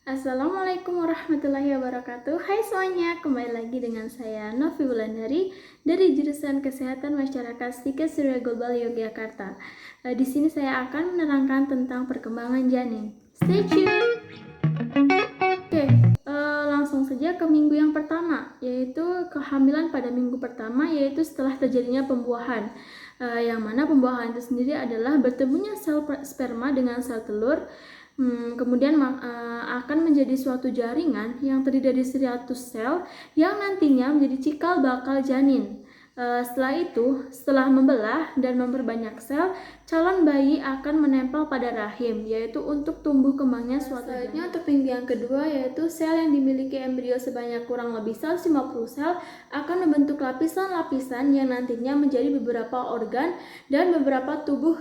Assalamualaikum warahmatullahi wabarakatuh. Hai semuanya, kembali lagi dengan saya Novi Wulandari dari jurusan Kesehatan Masyarakat Stika Surya Global Yogyakarta. Di sini saya akan menerangkan tentang perkembangan janin. Stay tuned. Oke, langsung saja ke minggu yang pertama, yaitu kehamilan pada minggu pertama, yaitu setelah terjadinya pembuahan. Yang mana pembuahan itu sendiri adalah bertemunya sel sperma dengan sel telur. Kemudian akan menjadi suatu jaringan yang terdiri dari 100 sel yang nantinya menjadi cikal bakal janin. Setelah itu, setelah membelah dan memperbanyak sel, calon bayi akan menempel pada rahim, yaitu untuk tumbuh kembangnya suatu janin. Selanjutnya untuk minggu yang kedua, yaitu sel yang dimiliki embrio sebanyak kurang lebih 150 sel akan membentuk lapisan-lapisan yang nantinya menjadi beberapa organ dan beberapa tubuh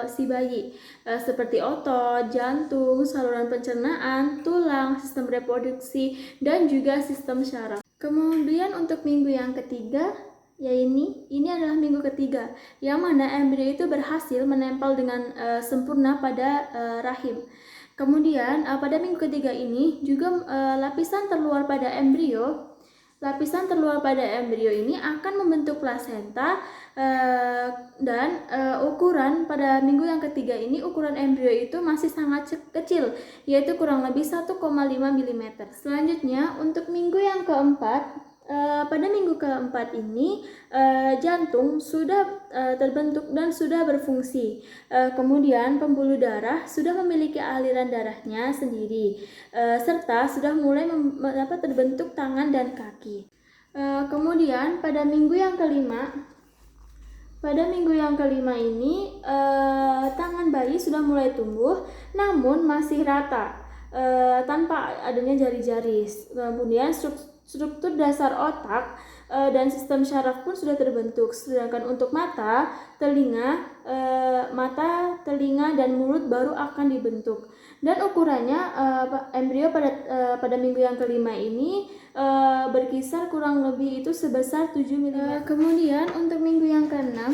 si bayi, seperti otot, jantung, saluran pencernaan, tulang, sistem reproduksi, dan juga sistem syaraf. Kemudian untuk minggu yang ketiga, ini adalah minggu ketiga, yang mana embrio itu berhasil menempel dengan sempurna pada rahim. Kemudian pada minggu ketiga ini juga lapisan terluar pada embrio ini akan membentuk plasenta, dan ukuran pada minggu yang ketiga ini, ukuran embrio itu masih sangat kecil, yaitu kurang lebih 1,5 mm. Selanjutnya untuk minggu yang keempat, pada minggu keempat ini jantung sudah terbentuk dan sudah berfungsi. Kemudian pembuluh darah sudah memiliki aliran darahnya sendiri, serta sudah mulai terbentuk tangan dan kaki. Kemudian pada minggu yang kelima ini tangan bayi sudah mulai tumbuh, namun masih rata, tanpa adanya jari-jari. Kemudian struktur dasar otak dan sistem syaraf pun sudah terbentuk. Sedangkan untuk mata, telinga, dan mulut baru akan dibentuk. Dan ukurannya embrio pada minggu yang kelima ini berkisar kurang lebih itu sebesar 7 mm. Kemudian untuk minggu yang keenam,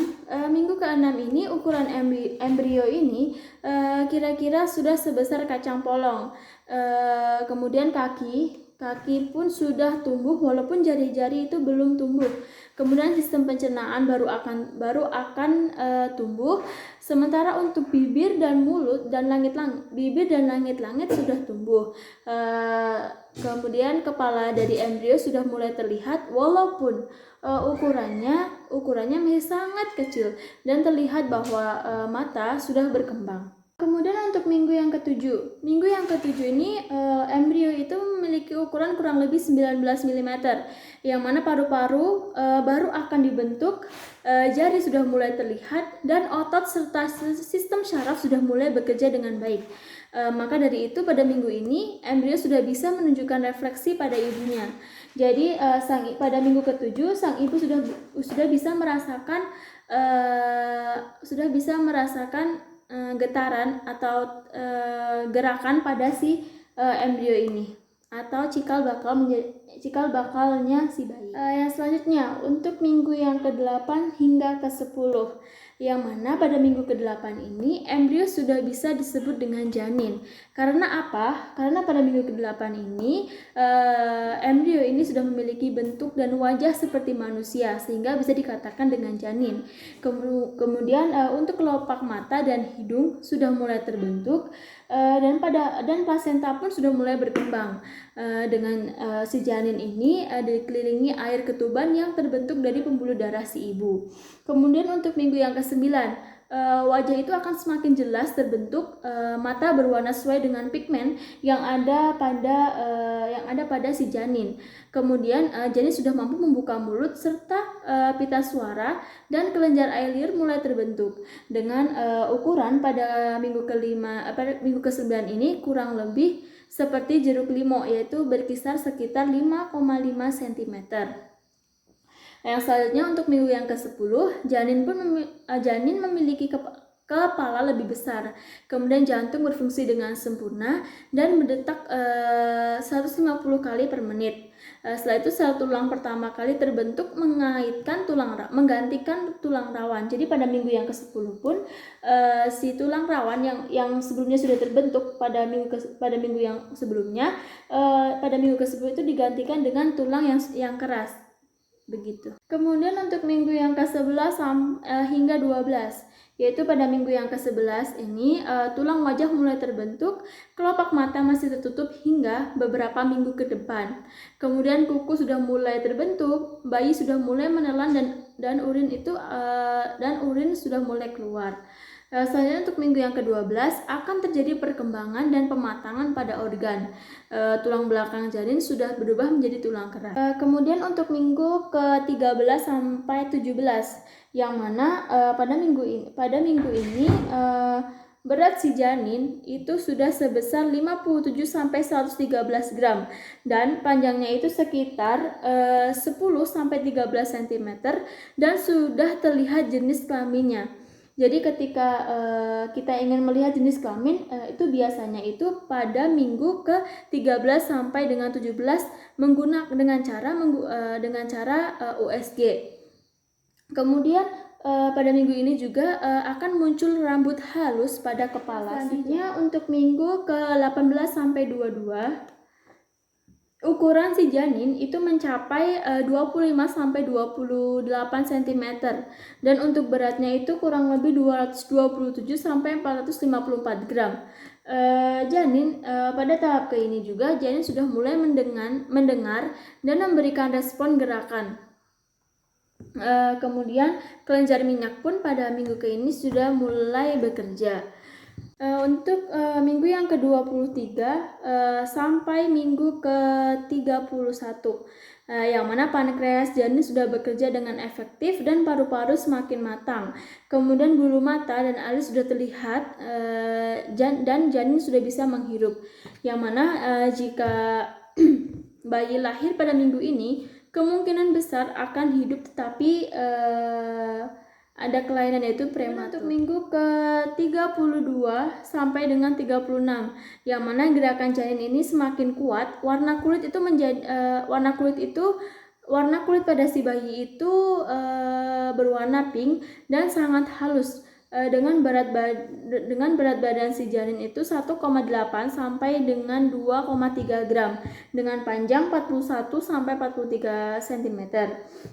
ini ukuran embrio ini kira-kira sudah sebesar kacang polong. Kemudian kaki pun sudah tumbuh walaupun jari-jari itu belum tumbuh. Kemudian sistem pencernaan baru akan tumbuh. Sementara untuk bibir dan mulut dan langit-langit sudah tumbuh. Kemudian kepala dari embrio sudah mulai terlihat walaupun ukurannya masih sangat kecil, dan terlihat bahwa mata sudah berkembang. Kemudian untuk minggu yang ketujuh ini embrio itu memiliki ukuran kurang lebih 19 mm, yang mana paru-paru baru akan dibentuk, jari sudah mulai terlihat, dan otot serta sistem syaraf sudah mulai bekerja dengan baik. Maka dari itu pada minggu ini embrio sudah bisa menunjukkan refleksi pada ibunya. Jadi pada minggu ketujuh sang ibu sudah bisa merasakan getaran atau gerakan pada si embrio ini, atau cikal bakalnya si bayi. Yang selanjutnya untuk minggu yang ke-8 hingga ke-10, yang mana pada minggu ke-8 ini embrio sudah bisa disebut dengan janin. Karena apa? Karena pada minggu ke-8 ini embrio ini sudah memiliki bentuk dan wajah seperti manusia, sehingga bisa dikatakan dengan janin. Kemudian untuk kelopak mata dan hidung sudah mulai terbentuk, dan plasenta pun sudah mulai berkembang. Dengan si janin ini dikelilingi air ketuban yang terbentuk dari pembuluh darah si ibu. Kemudian untuk minggu yang ke-9, wajah itu akan semakin jelas terbentuk, mata berwarna sesuai dengan pigmen yang ada pada si janin. Kemudian janin sudah mampu membuka mulut, serta pita suara dan kelenjar air liur mulai terbentuk. Dengan ukuran pada minggu ke-9 ini kurang lebih seperti jeruk limau, yaitu berkisar sekitar 5,5 cm. Yang selanjutnya untuk minggu yang ke-10, janin memiliki kepala lebih besar. Kemudian jantung berfungsi dengan sempurna dan berdetak 150 kali per menit. Setelah itu sel tulang pertama kali terbentuk menggantikan tulang rawan. Jadi pada minggu yang ke-10 pun si tulang rawan yang sebelumnya sudah terbentuk pada minggu yang sebelumnya, pada minggu ke-10 itu digantikan dengan tulang yang keras. Begitu. Kemudian untuk minggu yang ke-11 hingga 12, yaitu pada minggu yang ke-11 ini tulang wajah mulai terbentuk, kelopak mata masih tertutup hingga beberapa minggu ke depan. Kemudian kuku sudah mulai terbentuk, bayi sudah mulai menelan dan urin sudah mulai keluar. Selanjutnya untuk minggu yang ke-12 akan terjadi perkembangan dan pematangan pada organ. Tulang belakang janin sudah berubah menjadi tulang keras. Kemudian untuk minggu ke-13 sampai 17, yang mana pada minggu ini berat si janin itu sudah sebesar 57 sampai 113 gram dan panjangnya itu sekitar 10 sampai 13 cm dan sudah terlihat jenis kelaminnya. Jadi ketika kita ingin melihat jenis kelamin, itu biasanya itu pada minggu ke-13 sampai dengan 17 dengan cara USG. Kemudian pada minggu ini juga akan muncul rambut halus pada kepala. Selanjutnya untuk minggu ke-18 sampai 22, ukuran si janin itu mencapai 25 sampai 28 cm dan untuk beratnya itu kurang lebih 227 sampai 454 gram. Pada tahap ke ini juga janin sudah mulai mendengar dan memberikan respon gerakan. Kemudian kelenjar minyak pun pada minggu ke ini sudah mulai bekerja. Untuk minggu yang ke-23 sampai minggu ke-31, yang mana pankreas janin sudah bekerja dengan efektif dan paru-paru semakin matang. Kemudian bulu mata dan alis sudah terlihat dan janin sudah bisa menghirup. Yang mana jika bayi lahir pada minggu ini, kemungkinan besar akan hidup tetapi ada kelainan yaitu prematur. Untuk minggu ke-32 sampai dengan 36, yang mana gerakan janin ini semakin kuat, warna kulit pada si bayi itu berwarna pink dan sangat halus. Dengan berat badan si janin itu 1,8 sampai dengan 2,3 gram dengan panjang 41 sampai 43 cm.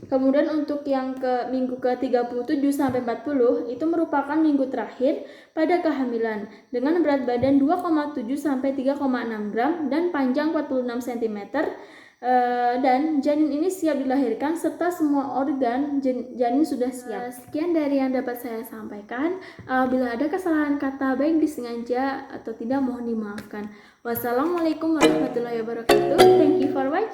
Kemudian untuk yang ke minggu ke-37 sampai 40 itu merupakan minggu terakhir pada kehamilan dengan berat badan 2,7 sampai 3,6 gram dan panjang 46 cm. Dan janin ini siap dilahirkan serta semua organ janin sudah siap. Sekian dari yang dapat saya sampaikan. Bila ada kesalahan kata baik disengaja atau tidak mohon dimaafkan. Wassalamualaikum warahmatullahi wabarakatuh. Thank you for watching.